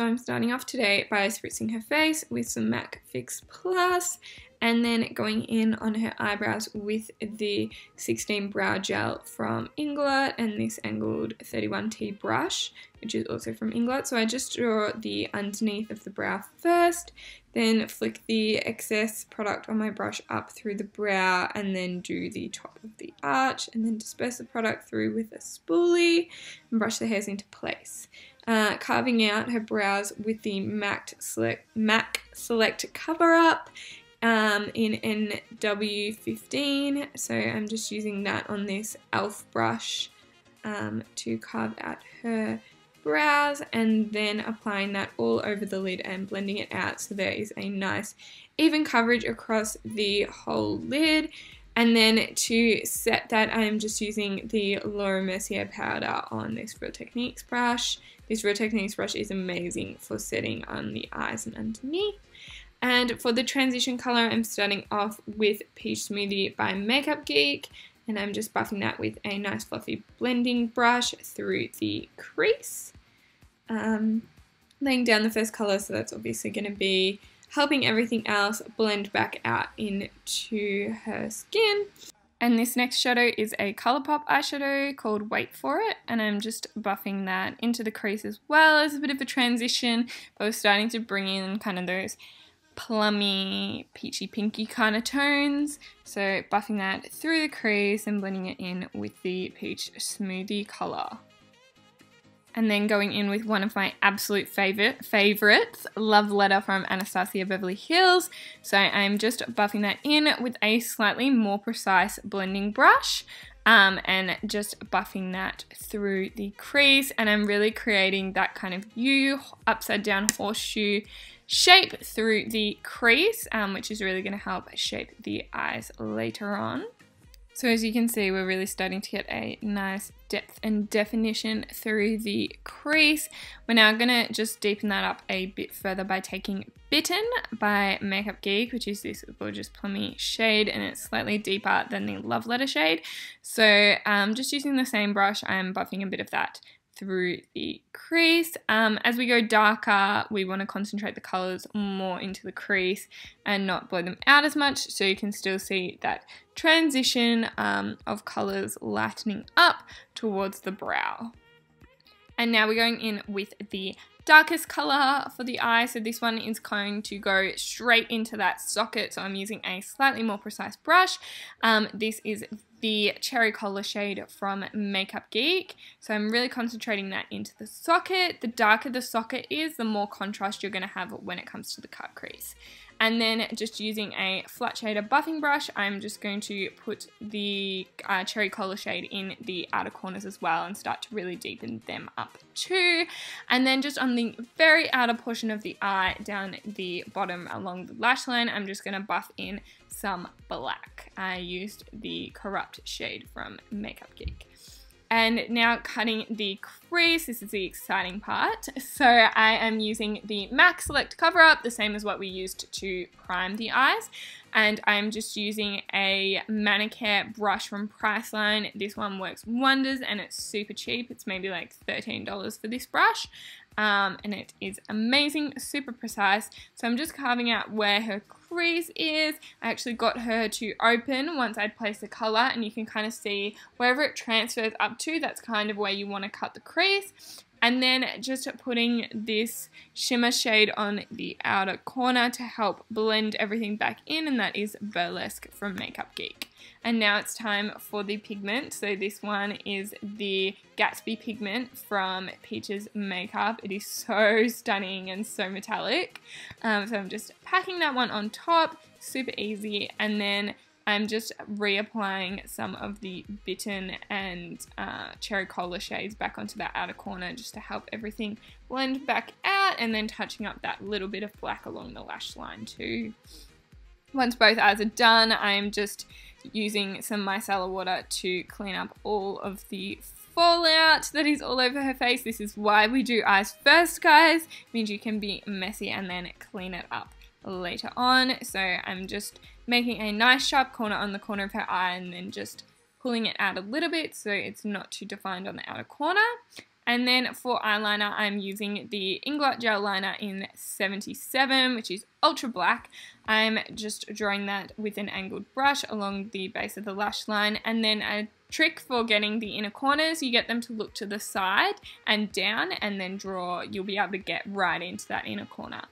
So I'm starting off today by spritzing her face with some MAC Fix Plus and then going in on her eyebrows with the 16 Brow Gel from Inglot and this angled 31T brush, which is also from Inglot. So I just draw the underneath of the brow first, then flick the excess product on my brush up through the brow and then do the top of the arch and then disperse the product through with a spoolie and brush the hairs into place. Carving out her brows with the MAC Select Cover Up in NW15. So I'm just using that on this e.l.f. brush to carve out her brows and then applying that all over the lid and blending it out so there is a nice even coverage across the whole lid. And then to set that, I am just using the Laura Mercier powder on this Real Techniques brush. This Real Techniques brush is amazing for setting on the eyes and underneath. And for the transition color, I'm starting off with Peach Smoothie by Makeup Geek. And I'm just buffing that with a nice fluffy blending brush through the crease. Laying down the first color, so that's obviously going to be helping everything else blend back out into her skin. And this next shadow is a Colourpop eyeshadow called Wait For It, and I'm just buffing that into the crease as well as a bit of a transition, but we're starting to bring in kind of those plummy, peachy pinky kind of tones. So buffing that through the crease and blending it in with the Peach Smoothie colour. And then going in with one of my absolute favorites, Love Letter from Anastasia Beverly Hills. So I'm just buffing that in with a slightly more precise blending brush and just buffing that through the crease. And I'm really creating that kind of U upside down horseshoe shape through the crease, which is really going to help shape the eyes later on. So as you can see, we're really starting to get a nice depth and definition through the crease. We're now going to just deepen that up a bit further by taking Bitten by Makeup Geek, which is this gorgeous plummy shade, and it's slightly deeper than the Love Letter shade. So just using the same brush, I'm buffing a bit of that through the crease. As we go darker, we want to concentrate the colors more into the crease and not blow them out as much, so you can still see that transition of colors lightening up towards the brow. And now we're going in with the darkest color for the eye, so this one is going to go straight into that socket, so I'm using a slightly more precise brush. This is the Cherry Cola shade from Makeup Geek, so I'm really concentrating that into the socket. The darker the socket is, the more contrast you're going to have when it comes to the cut crease. And then just using a flat shader buffing brush, I'm just going to put the Cherry Cola shade in the outer corners as well and start to really deepen them up too. And then just on the very outer portion of the eye, down the bottom along the lash line, I'm just going to buff in some black. I used the Corrupt shade from Makeup Geek. And now cutting the crease, this is the exciting part. So I am using the MAC Select Cover Up, the same as what we used to prime the eyes. And I'm just using a Manicare brush from Priceline. This one works wonders and it's super cheap. It's maybe like $13 for this brush. And it is amazing, super precise. So I'm just carving out where her crease is. I actually got her to open once I'd placed the color, and you can kind of see wherever it transfers up to, that's kind of where you want to cut the crease. And then just putting this shimmer shade on the outer corner to help blend everything back in, and that is Burlesque from Makeup Geek. And now it's time for the pigment. So this one is the Gatsby pigment from Peach's Makeup. It is so stunning and so metallic. So I'm just packing that one on top, super easy. And then I'm just reapplying some of the Bitten and Cherry Cola shades back onto that outer corner just to help everything blend back out, and then touching up that little bit of black along the lash line too. Once both eyes are done, I'm just using some micellar water to clean up all of the fallout that is all over her face. This is why we do eyes first, guys. It means you can be messy and then clean it up later on. So I'm just making a nice sharp corner on the corner of her eye and then just pulling it out a little bit so it's not too defined on the outer corner. And then for eyeliner, I'm using the Inglot Gel Liner in 77, which is ultra black. I'm just drawing that with an angled brush along the base of the lash line. And then a trick for getting the inner corners, you get them to look to the side and down, and then draw. You'll be able to get right into that inner corner.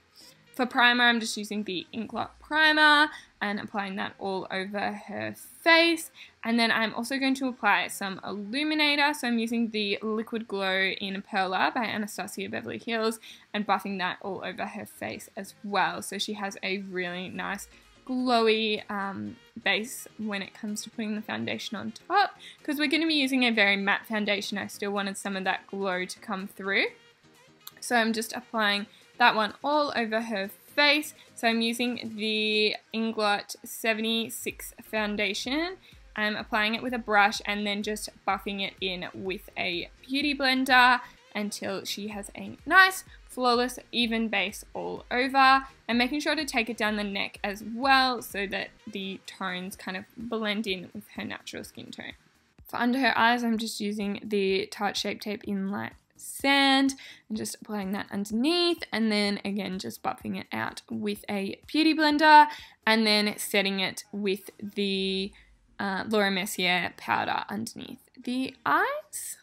For primer, I'm just using the Inglot primer and applying that all over her face. And then I'm also going to apply some illuminator. So I'm using the Liquid Glow in Perla by Anastasia Beverly Hills and buffing that all over her face as well. So she has a really nice glowy base when it comes to putting the foundation on top. Because we're going to be using a very matte foundation, I still wanted some of that glow to come through. So I'm just applying that one all over her face. So I'm using the Inglot 76 foundation. I'm applying it with a brush and then just buffing it in with a beauty blender until she has a nice, flawless, even base all over. And making sure to take it down the neck as well so that the tones kind of blend in with her natural skin tone. For under her eyes, I'm just using the Tarte Shape Tape in Light Sand and just applying that underneath, and then again just buffing it out with a beauty blender and then setting it with the Laura Mercier powder underneath the eyes.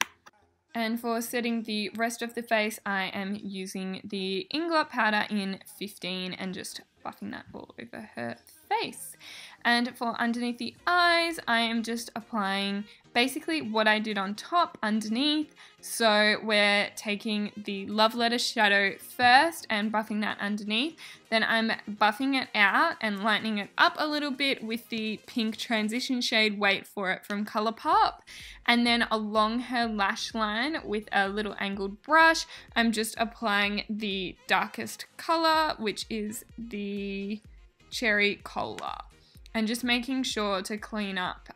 And for setting the rest of the face, I am using the Inglot powder in 15 and just buffing that all over her face. And for underneath the eyes, I am just applying basically what I did on top underneath. So we're taking the Love Letter shadow first and buffing that underneath. Then I'm buffing it out and lightening it up a little bit with the pink transition shade Wait For It from Colourpop. And then along her lash line with a little angled brush, I'm just applying the darkest colour, which is the Cherry Cola. And just making sure to clean up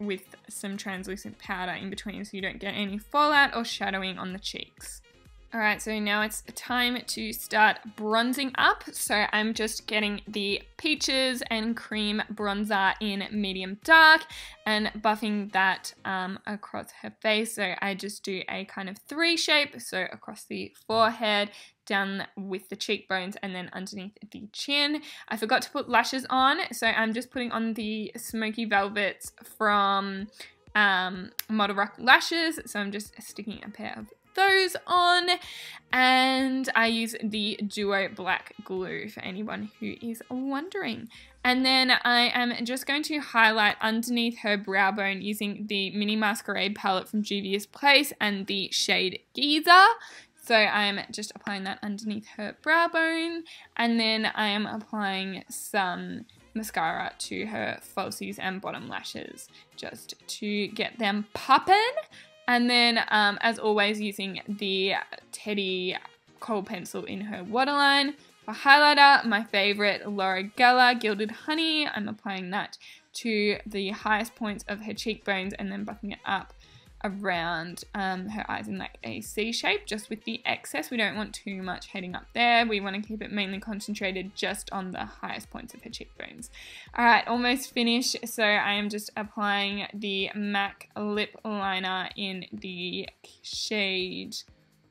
with some translucent powder in between so you don't get any fallout or shadowing on the cheeks. Alright, so now it's time to start bronzing up. So I'm just getting the Peaches and Cream bronzer in medium dark and buffing that across her face. So I just do a kind of 3 shape, so across the forehead, down with the cheekbones, and then underneath the chin. I forgot to put lashes on, so I'm just putting on the Smoky Velvets from Model Rock Lashes. So I'm just sticking a pair of those on, and I use the Duo Black Glue for anyone who is wondering. And then I am just going to highlight underneath her brow bone using the Mini Masquerade palette from Juvia's Place and the shade Geezer. So I'm just applying that underneath her brow bone, and then I am applying some mascara to her falsies and bottom lashes just to get them poppin'. And then, as always, using the Teddy Kohl pencil in her waterline. For highlighter, my favourite Laura Geller Gilded Honey. I'm applying that to the highest points of her cheekbones and then buffing it up around her eyes in like a C shape, just with the excess. We don't want too much heading up there. We want to keep it mainly concentrated just on the highest points of her cheekbones. Alright, almost finished. So I am just applying the MAC lip liner in the shade,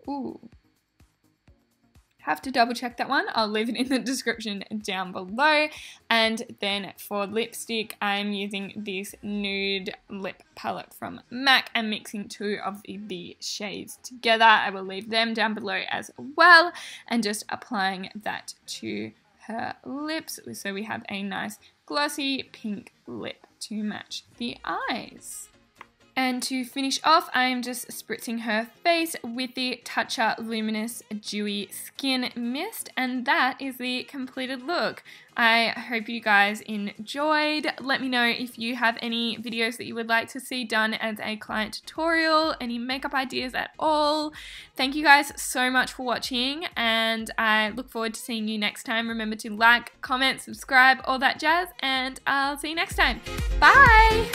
ooh, have to double check that one. I'll leave it in the description down below. And then for lipstick, I'm using this nude lip palette from MAC and mixing 2 of the shades together. I will leave them down below as well, and just applying that to her lips so we have a nice glossy pink lip to match the eyes. And to finish off, I am just spritzing her face with the Tatcha Luminous Dewy Skin Mist, and that is the completed look. I hope you guys enjoyed. Let me know if you have any videos that you would like to see done as a client tutorial, any makeup ideas at all. Thank you guys so much for watching, and I look forward to seeing you next time. Remember to like, comment, subscribe, all that jazz, and I'll see you next time. Bye!